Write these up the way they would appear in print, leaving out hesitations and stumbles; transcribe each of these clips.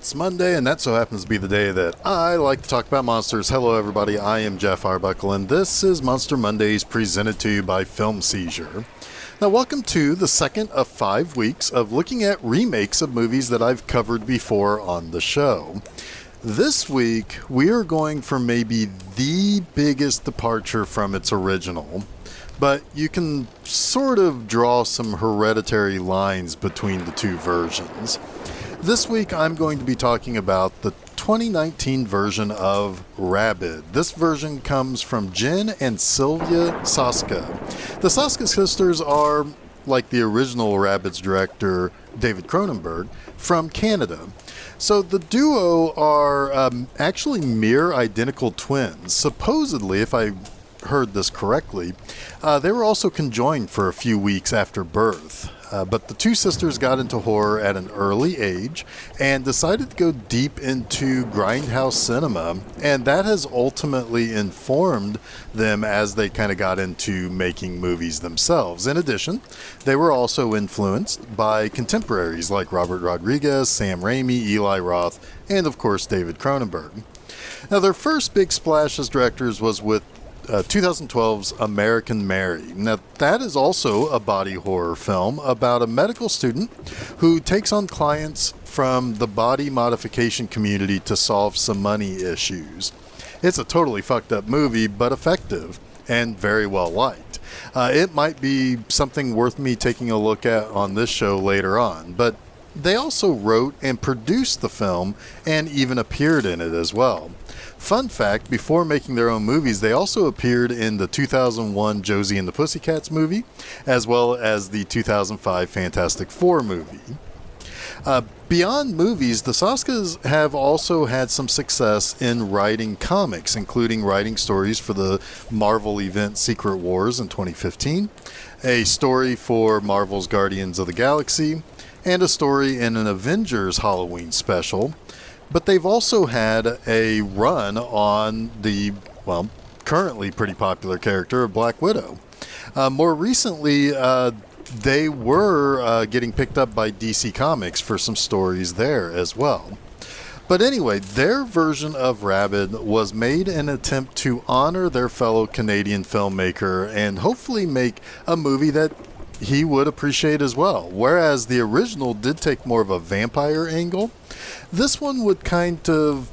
It's Monday, and that so happens to be the day that I like to talk about monsters. Hello, everybody. I am Jeff Arbuckle, and this is Monster Mondays presented to you by Film Seizure. Now, welcome to the second of 5 weeks of looking at remakes of movies that I've covered before on the show. This week, we are going for maybe the biggest departure from its original, but you can sort of draw some hereditary lines between the two versions. This week, I'm going to be talking about the 2019 version of Rabid. This version comes from Jen and Sylvia Soska. The Soska Sisters are, like the original Rabid's director, David Cronenberg, from Canada. So the duo are actually mere identical twins. Supposedly, if I heard this correctly, they were also conjoined for a few weeks after birth. But the two sisters got into horror at an early age and decided to go deep into grindhouse cinema, and that has ultimately informed them as they kind of got into making movies themselves. In addition, they were also influenced by contemporaries like Robert Rodriguez, Sam Raimi, Eli Roth, and of course David Cronenberg. Now, their first big splash as directors was with 2012's American Mary. Now, that is also a body horror film about a medical student who takes on clients from the body modification community to solve some money issues. It's a totally fucked up movie, but effective and very well liked. It might be something worth me taking a look at on this show later on, but they also wrote and produced the film and even appeared in it as well. Fun fact, before making their own movies, they also appeared in the 2001 Josie and the Pussycats movie, as well as the 2005 Fantastic Four movie. Beyond movies, the Soskas have also had some success in writing comics, including writing stories for the Marvel event Secret Wars in 2015, a story for Marvel's Guardians of the Galaxy, and a story in an Avengers Halloween special. But they've also had a run on the, currently pretty popular character of Black Widow. More recently, they were getting picked up by DC Comics for some stories there as well. But anyway, their version of Rabid was made in an attempt to honor their fellow Canadian filmmaker and hopefully make a movie that he would appreciate as well. Whereas the original did take more of a vampire angle, this one would kind of,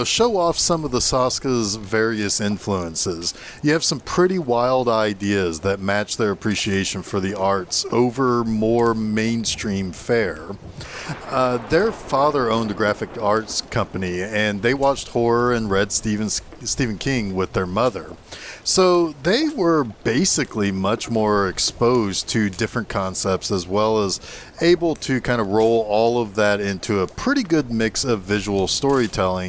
show off some of the Soska's various influences. You have some pretty wild ideas that match their appreciation for the arts over more mainstream fare. Their father owned a graphic arts company, and they watched horror and read Stephen King with their mother. So they were basically much more exposed to different concepts, as well as able to kind of roll all of that into a pretty good mix of visual storytelling,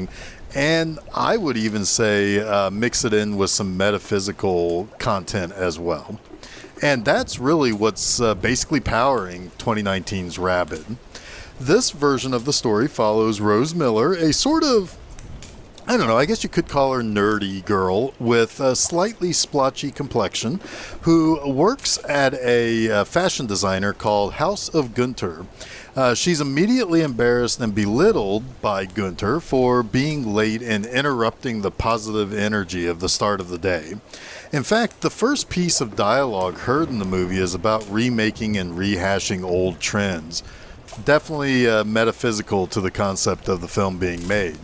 and I would even say mix it in with some metaphysical content as well. And that's really what's basically powering 2019's Rabid. This version of the story follows Rose Miller, a sort of, I guess you could call her nerdy girl with a slightly splotchy complexion who works at a fashion designer called House of Gunter. She's immediately embarrassed and belittled by Gunter for being late and interrupting the positive energy of the start of the day. In fact, the first piece of dialogue heard in the movie is about remaking and rehashing old trends. Definitely metaphysical to the concept of the film being made.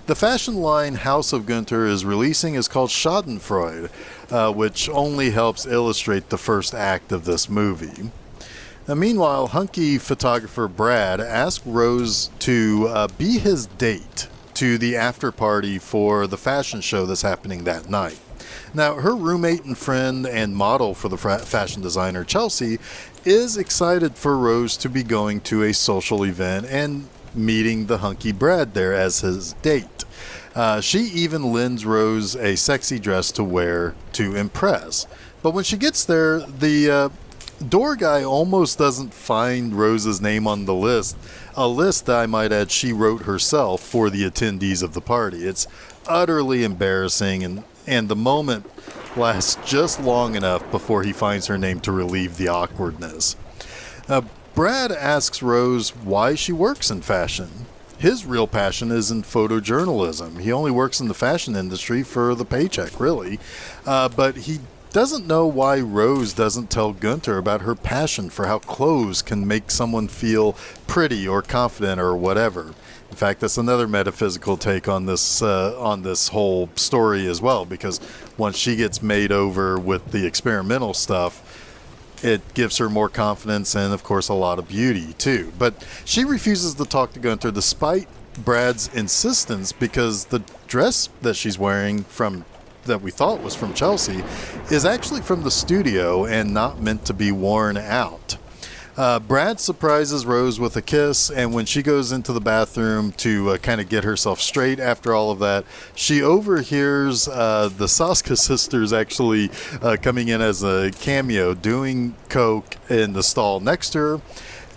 The fashion line House of Gunter is releasing is called Schadenfreude, which only helps illustrate the first act of this movie. Now, meanwhile, hunky photographer Brad asked Rose to be his date to the after party for the fashion show that's happening that night. Now, her roommate and friend and model for the fashion designer, Chelsea, is excited for Rose to be going to a social event and meeting the hunky Brad there as his date. She even lends Rose a sexy dress to wear to impress. But when she gets there, the door guy almost doesn't find Rose's name on the list. A list, I might add, she wrote herself for the attendees of the party. It's utterly embarrassing, and the moment lasts just long enough before he finds her name to relieve the awkwardness. Brad asks Rose why she works in fashion. his real passion is in photojournalism. He only works in the fashion industry for the paycheck, really. But he doesn't know why Rose doesn't tell Gunther about her passion for how clothes can make someone feel pretty or confident or whatever. In fact, that's another metaphysical take on this whole story as well, because once she gets made over with the experimental stuff, it gives her more confidence and, of course, a lot of beauty, too. But she refuses to talk to Gunther despite Brad's insistence, because the dress that she's wearing that we thought was from Chelsea is actually from the studio and not meant to be worn out. Brad surprises Rose with a kiss, and when she goes into the bathroom to kind of get herself straight after all of that, she overhears the Soska Sisters actually coming in as a cameo, doing coke in the stall next to her,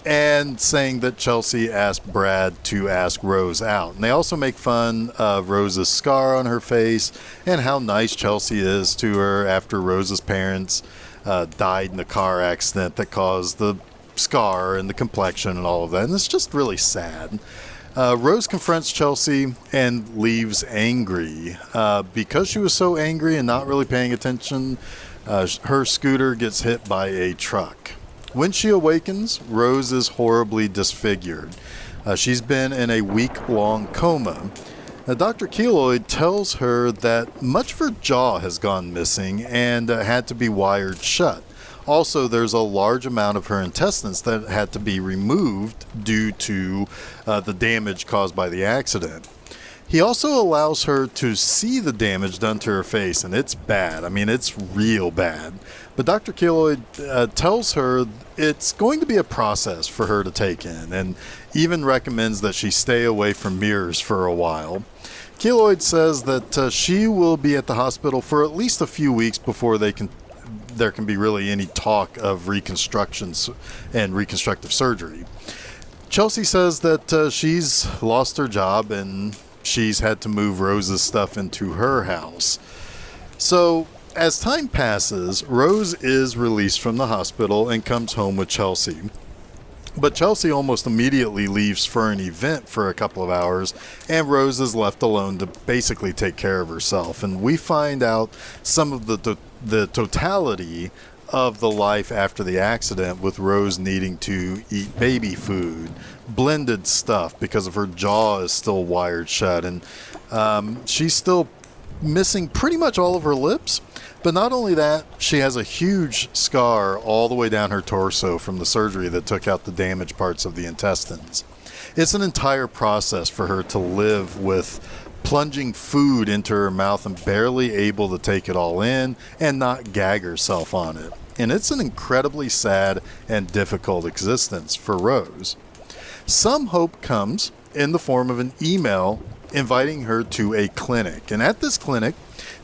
and saying that Chelsea asked Brad to ask Rose out. And they also make fun of Rose's scar on her face and how nice Chelsea is to her after Rose's parents died in the car accident that caused the scar and the complexion and all of that. And it's just really sad. Rose confronts Chelsea and leaves angry. Because she was so angry and not really paying attention, her scooter gets hit by a truck. When she awakens, Rose is horribly disfigured. She's been in a week-long coma. Dr. Keloid tells her that much of her jaw has gone missing and had to be wired shut. Also, there's a large amount of her intestines that had to be removed due to the damage caused by the accident. He also allows her to see the damage done to her face, and it's bad. I mean, it's real bad. But Dr. Keloid tells her it's going to be a process for her to take in, and even recommends that she stay away from mirrors for a while. Keloid says that she will be at the hospital for at least a few weeks before there can be really any talk of reconstructions and reconstructive surgery. Chelsea says that she's lost her job and she's had to move Rose's stuff into her house. So, as time passes, Rose is released from the hospital and comes home with Chelsea. But Chelsea almost immediately leaves for an event for a couple of hours, and Rose is left alone to basically take care of herself. And we find out some of the totality of the life after the accident, with Rose needing to eat baby food, blended stuff because of her jaw is still wired shut, and she's still missing pretty much all of her lips. But not only that, she has a huge scar all the way down her torso from the surgery that took out the damaged parts of the intestines. It's an entire process for her to live with plunging food into her mouth and barely able to take it all in and not gag herself on it. And it's an incredibly sad and difficult existence for Rose. Some hope comes in the form of an email inviting her to a clinic. And at this clinic,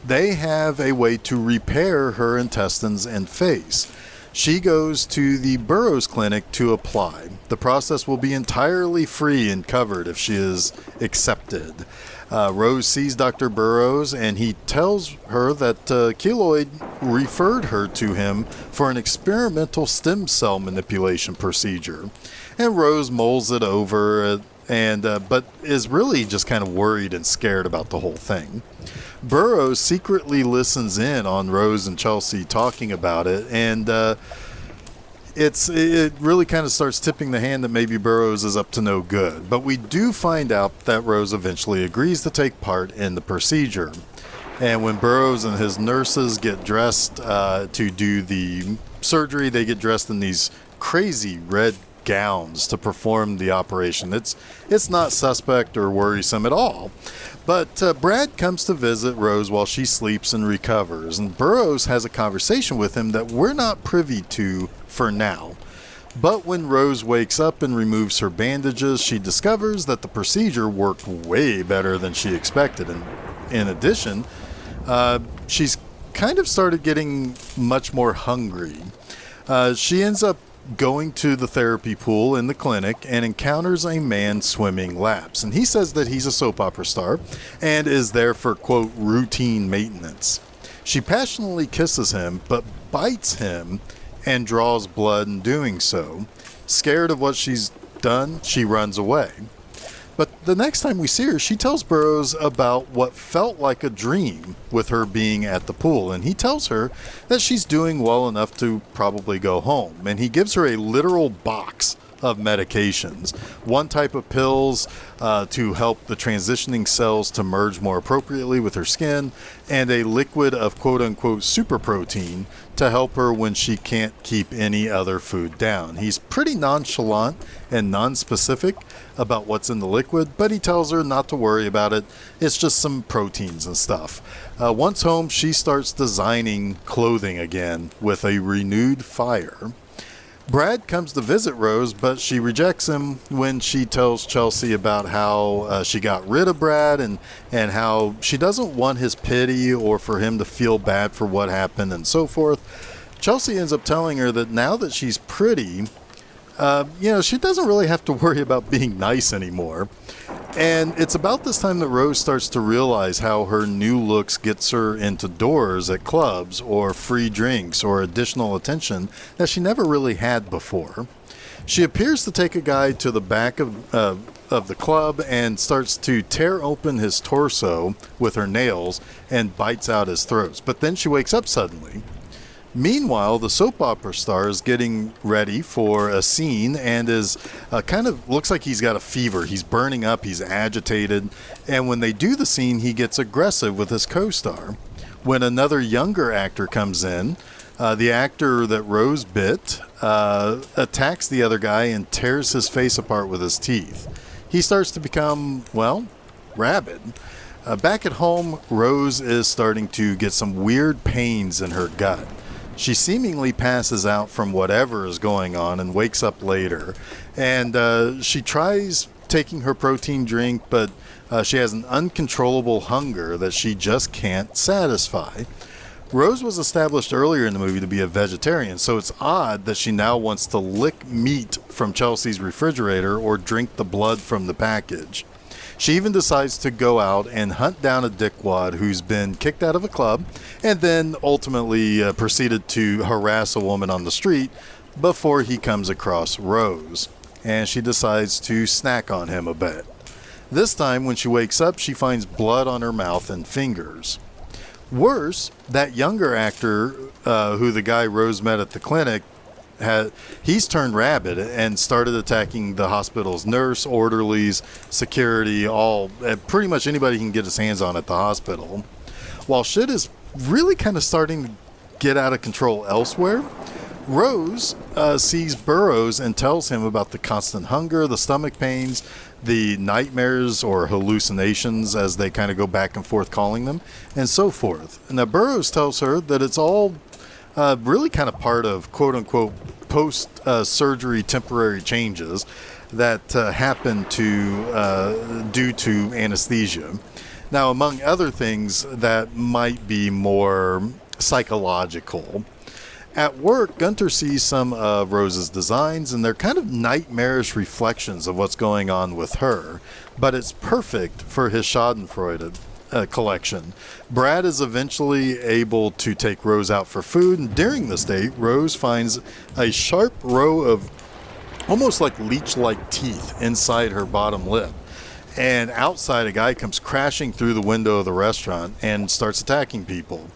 they have a way to repair her intestines and face. She goes to the Burroughs Clinic to apply. The process will be entirely free and covered if she is accepted. Rose sees Dr. Burroughs, and he tells her that Keloid referred her to him for an experimental stem cell manipulation procedure. And Rose mulls it over, but is really just kind of worried and scared about the whole thing. Burroughs secretly listens in on Rose and Chelsea talking about it, and it really kind of starts tipping the hand that maybe Burroughs is up to no good. But we do find out that Rose eventually agrees to take part in the procedure. And when Burroughs and his nurses get dressed to do the surgery, they get dressed in these crazy red gowns to perform the operation. It's not suspect or worrisome at all. But Brad comes to visit Rose while she sleeps and recovers, and Burroughs has a conversation with him that we're not privy to for now. But when Rose wakes up and removes her bandages, she discovers that the procedure worked way better than she expected. And in addition, she's kind of started getting much more hungry. She ends up going to the therapy pool in the clinic and encounters a man swimming laps. And he says that he's a soap opera star and is there for, quote, routine maintenance. She passionately kisses him, but bites him and draws blood in doing so. Scared of what she's done, she runs away. But the next time we see her, she tells Burroughs about what felt like a dream with her being at the pool. And he tells her that she's doing well enough to probably go home. And he gives her a literal box of medications. One type of pills to help the transitioning cells to merge more appropriately with her skin, and a liquid of quote-unquote super protein to help her when she can't keep any other food down. He's pretty nonchalant and non-specific about what's in the liquid, but he tells her not to worry about it. It's just some proteins and stuff. Once home, she starts designing clothing again with a renewed fire. Brad comes to visit Rose, but she rejects him when she tells Chelsea about how she got rid of Brad and how she doesn't want his pity or for him to feel bad for what happened and so forth. Chelsea ends up telling her that now that she's pretty, she doesn't really have to worry about being nice anymore. And it's about this time that Rose starts to realize how her new looks gets her into doors at clubs or free drinks or additional attention that she never really had before. She appears to take a guy to the back of the club and starts to tear open his torso with her nails and bites out his throat. But then she wakes up suddenly. Meanwhile, the soap opera star is getting ready for a scene and is looks like he's got a fever. He's burning up, he's agitated, and when they do the scene, he gets aggressive with his co-star. When another younger actor comes in, the actor that Rose bit attacks the other guy and tears his face apart with his teeth. He starts to become, rabid. Back at home, Rose is starting to get some weird pains in her gut. She seemingly passes out from whatever is going on and wakes up later. And she tries taking her protein drink, but she has an uncontrollable hunger that she just can't satisfy. Rose was established earlier in the movie to be a vegetarian, so it's odd that she now wants to lick meat from Chelsea's refrigerator or drink the blood from the package. She even decides to go out and hunt down a dickwad who's been kicked out of a club and then ultimately proceeded to harass a woman on the street before he comes across Rose. And she decides to snack on him a bit. This time, when she wakes up, she finds blood on her mouth and fingers. Worse, that younger actor who the guy Rose met at the clinic, he's turned rabid and started attacking the hospital's nurse, orderlies, security, pretty much anybody he can get his hands on at the hospital. While shit is really kind of starting to get out of control elsewhere, Rose sees Burroughs and tells him about the constant hunger, the stomach pains, the nightmares or hallucinations, as they kind of go back and forth calling them, and so forth. Now Burroughs tells her that it's all really kind of part of quote-unquote post-surgery temporary changes that happen due to anesthesia. Now, among other things that might be more psychological. At work, Gunter sees some of Rose's designs, and they're kind of nightmarish reflections of what's going on with her, but it's perfect for his Schadenfreude collection. Brad is eventually able to take Rose out for food, and during this date, Rose finds a sharp row of almost like leech-like teeth inside her bottom lip. And outside, a guy comes crashing through the window of the restaurant and starts attacking people.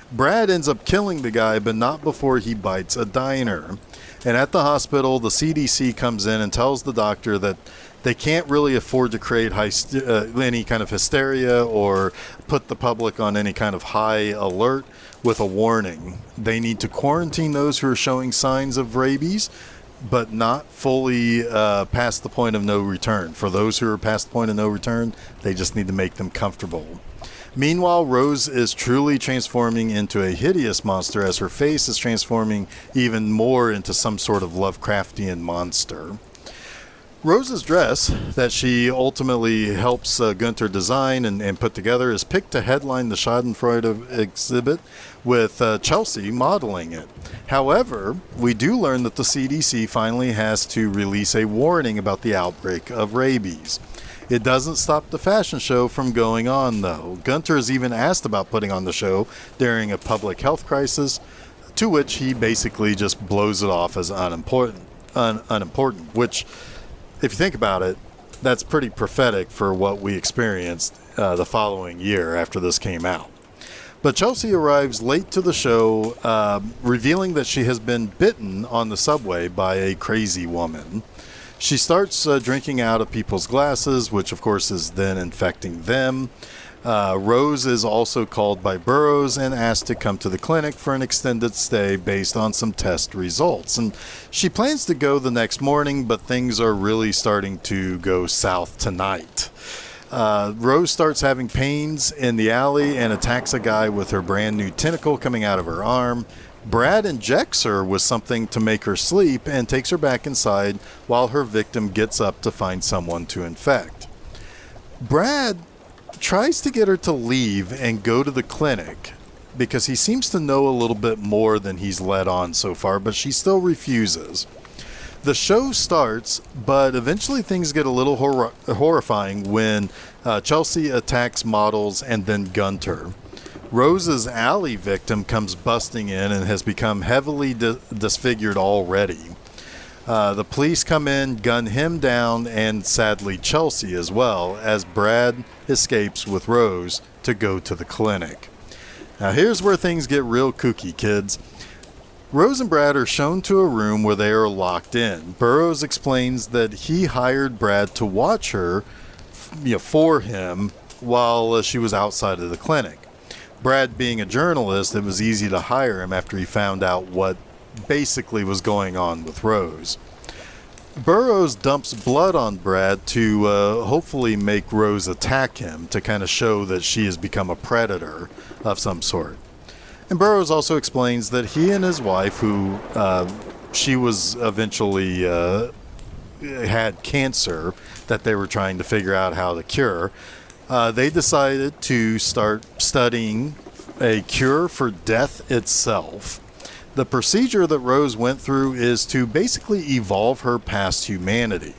Brad ends up killing the guy, but not before he bites a diner. And at the hospital, the CDC comes in and tells the doctor that they can't really afford to create any kind of hysteria or put the public on any kind of high alert with a warning. They need to quarantine those who are showing signs of rabies, but not fully past the point of no return. For those who are past the point of no return, they just need to make them comfortable. Meanwhile, Rose is truly transforming into a hideous monster as her face is transforming even more into some sort of Lovecraftian monster. Rose's dress that she ultimately helps Gunter design and put together is picked to headline the Schadenfreude exhibit with Chelsea modeling it. However, we do learn that the CDC finally has to release a warning about the outbreak of rabies. It doesn't stop the fashion show from going on, though. Gunter is even asked about putting on the show during a public health crisis, to which he basically just blows it off as unimportant, which, if you think about it, that's pretty prophetic for what we experienced the following year after this came out. But Chelsea arrives late to the show, revealing that she has been bitten on the subway by a crazy woman. She starts drinking out of people's glasses, which of course is then infecting them. Rose is also called by Burroughs and asked to come to the clinic for an extended stay based on some test results. And she plans to go the next morning, but things are really starting to go south tonight. Rose starts having pains in the alley and attacks a guy with her brand new tentacle coming out of her arm. Brad injects her with something to make her sleep and takes her back inside while her victim gets up to find someone to infect. Brad tries to get her to leave and go to the clinic because he seems to know a little bit more than he's let on so far, but she still refuses. The show starts, but eventually things get a little horrifying when Chelsea attacks models and then Gunter. Rose's alley victim comes busting in and has become heavily disfigured already. The police come in, gun him down, and sadly Chelsea as well, as Brad escapes with Rose to go to the clinic. Now here's where things get real kooky, kids. Rose and Brad are shown to a room where they are locked in. Burroughs explains that he hired Brad to watch her for him while she was outside of the clinic. Brad being a journalist, it was easy to hire him after he found out what basically was going on with Rose. Burroughs dumps blood on Brad to hopefully make Rose attack him to kind of show that she has become a predator of some sort. And Burroughs also explains that he and his wife, who she was eventually had cancer that they were trying to figure out how to cure, they decided to start studying a cure for death itself. The procedure that Rose went through is to basically evolve her past humanity.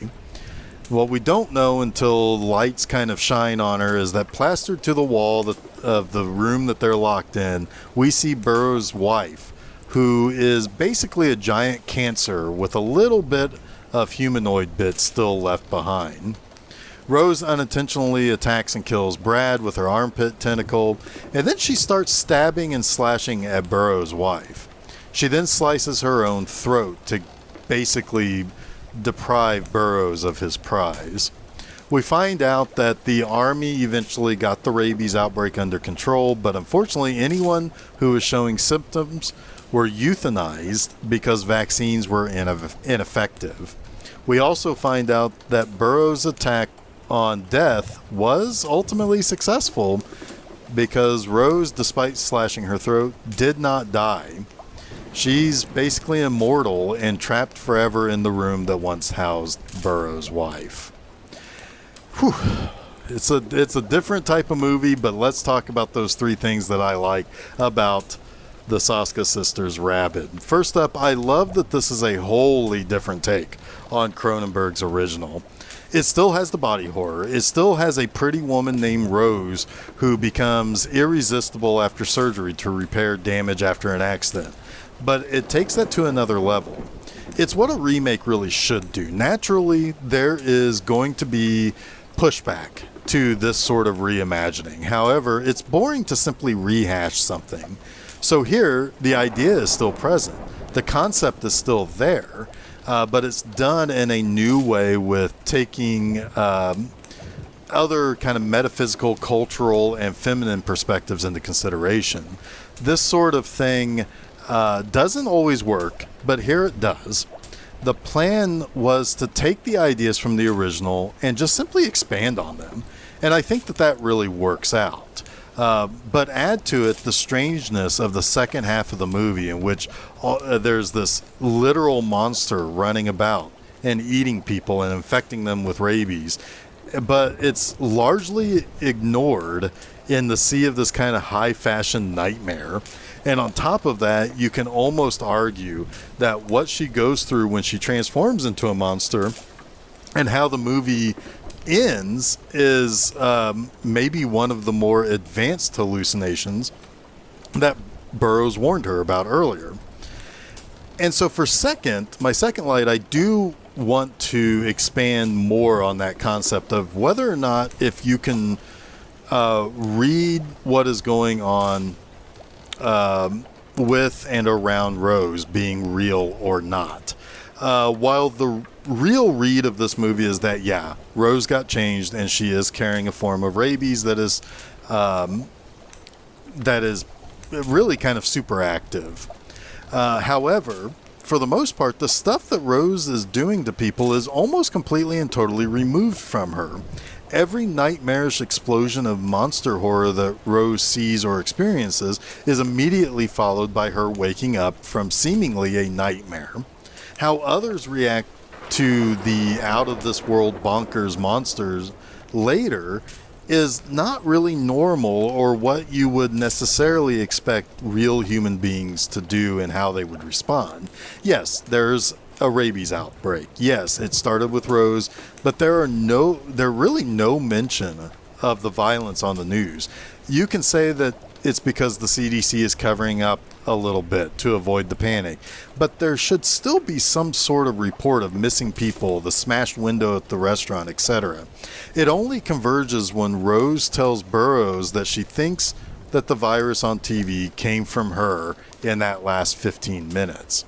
What we don't know until lights kind of shine on her is that plastered to the wall of the room that they're locked in, we see Burroughs' wife, who is basically a giant cancer with a little bit of humanoid bits still left behind. Rose unintentionally attacks and kills Brad with her armpit tentacle, and then she starts stabbing and slashing at Burroughs' wife. She then slices her own throat to basically deprive Burroughs of his prize. We find out that the army eventually got the rabies outbreak under control, but unfortunately anyone who was showing symptoms were euthanized because vaccines were ineffective. We also find out that Burroughs' attack on death was ultimately successful because Rose, despite slashing her throat, did not die. She's basically immortal and trapped forever in the room that once housed Burroughs' wife. Whew. It's a different type of movie, but let's talk about those three things that I like about the Soska Sisters Rabid. First up, I love that this is a wholly different take on Cronenberg's original. It still has the body horror. It still has a pretty woman named Rose who becomes irresistible after surgery to repair damage after an accident. But it takes that to another level. It's what a remake really should do. Naturally, there is going to be pushback to this sort of reimagining. However, it's boring to simply rehash something. So here, the idea is still present. The concept is still there, but it's done in a new way with taking other kind of metaphysical, cultural, and feminine perspectives into consideration. This sort of thing doesn't always work, but here it does. The plan was to take the ideas from the original and just simply expand on them. And I think that really works out. But add to it the strangeness of the second half of the movie in which there's this literal monster running about and eating people and infecting them with rabies. But it's largely ignored in the sea of this kind of high fashion nightmare. And on top of that, you can almost argue that what she goes through when she transforms into a monster and how the movie ends is maybe one of the more advanced hallucinations that Burroughs warned her about earlier. And so my second light, I do want to expand more on that concept of whether or not if you can read what is going on with and around Rose being real or not. While the real read of this movie is that, yeah, Rose got changed and she is carrying a form of rabies that is really kind of super active. However, for the most part, the stuff that Rose is doing to people is almost completely and totally removed from her. Every nightmarish explosion of monster horror that Rose sees or experiences is immediately followed by her waking up from seemingly a nightmare. How others react to the out-of-this-world bonkers monsters later is not really normal or what you would necessarily expect real human beings to do and how they would respond. Yes, there's a rabies outbreak. Yes, it started with Rose, but there really no mention of the violence on the news. You can say that it's because the CDC is covering up a little bit to avoid the panic, but there should still be some sort of report of missing people, the smashed window at the restaurant, etc. It only converges when Rose tells Burroughs that she thinks that the virus on TV came from her in that last 15 minutes.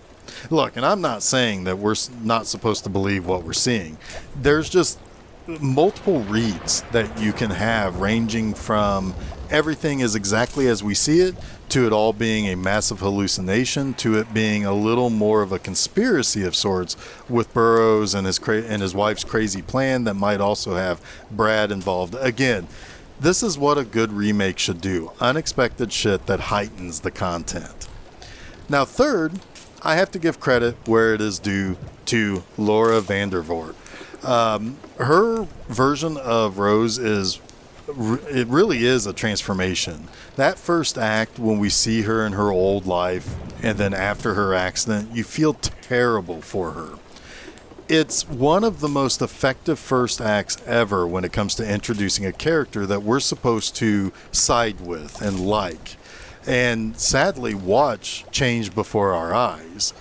Look, and I'm not saying that we're not supposed to believe what we're seeing. There's just multiple reads that you can have, ranging from everything is exactly as we see it, to it all being a massive hallucination, to it being a little more of a conspiracy of sorts with Burroughs and his wife's crazy plan that might also have Brad involved. Again, this is what a good remake should do. Unexpected shit that heightens the content. Now, third, I have to give credit where it is due to Laura Vandervoort. Her version of Rose it really is a transformation. That first act, when we see her in her old life, and then after her accident, you feel terrible for her. It's one of the most effective first acts ever when it comes to introducing a character that we're supposed to side with and like, and sadly watch change before our eyes.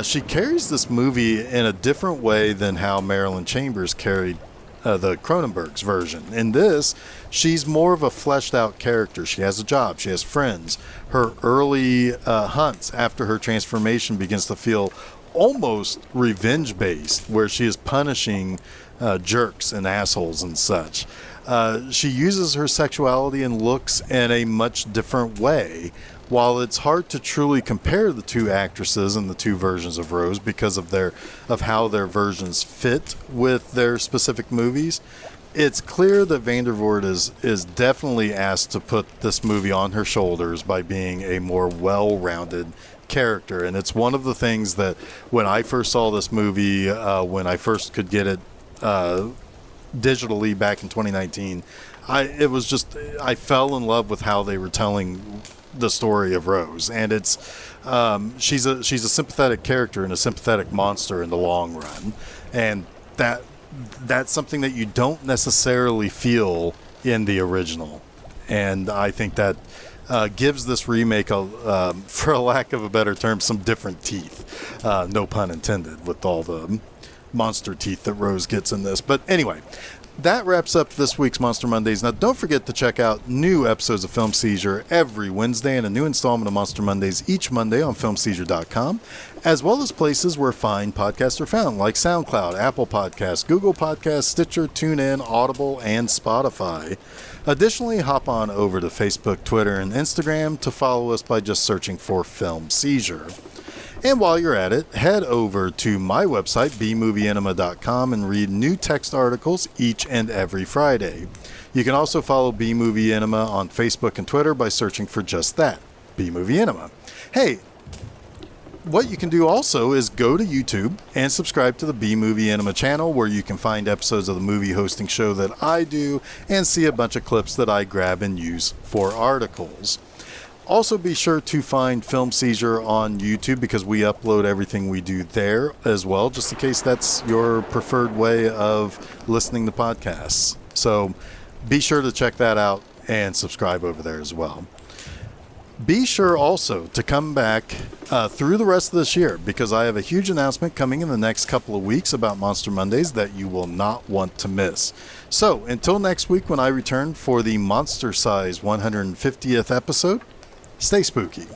She carries this movie in a different way than how Marilyn Chambers carried the Cronenberg's version. In this, she's more of a fleshed out character. She has a job, she has friends. Her early hunts after her transformation begins to feel almost revenge based, where she is punishing jerks and assholes and such. She uses her sexuality and looks in a much different way. While it's hard to truly compare the two actresses and the two versions of Rose because of how their versions fit with their specific movies, it's clear that Vandervoort is definitely asked to put this movie on her shoulders by being a more well-rounded character. And it's one of the things that when I first saw this movie, when I first could get it digitally back in 2019, I fell in love with how they were telling the story of Rose, and it's she's a sympathetic character and a sympathetic monster in the long run, and that's something that you don't necessarily feel in the original, and I think that gives this remake, for a lack of a better term, some different teeth. No pun intended with all the monster teeth that Rose gets in this. But anyway, that wraps up this week's Monster Mondays. Now, don't forget to check out new episodes of Film Seizure every Wednesday and a new installment of Monster Mondays each Monday on FilmSeizure.com, as well as places where fine podcasts are found, like SoundCloud, Apple Podcasts, Google Podcasts, Stitcher, TuneIn, Audible, and Spotify. Additionally, hop on over to Facebook, Twitter, and Instagram to follow us by just searching for Film Seizure. And while you're at it, head over to my website, bmovieenema.com, and read new text articles each and every Friday. You can also follow B-Movie Enema on Facebook and Twitter by searching for just that, B-Movie Enema. Hey, what you can do also is go to YouTube and subscribe to the B-Movie Enema channel, where you can find episodes of the movie hosting show that I do and see a bunch of clips that I grab and use for articles. Also, be sure to find Film Seizure on YouTube, because we upload everything we do there as well, just in case that's your preferred way of listening to podcasts. So be sure to check that out and subscribe over there as well. Be sure also to come back through the rest of this year, because I have a huge announcement coming in the next couple of weeks about Monster Mondays that you will not want to miss. So until next week when I return for the monster size 150th episode, stay spooky.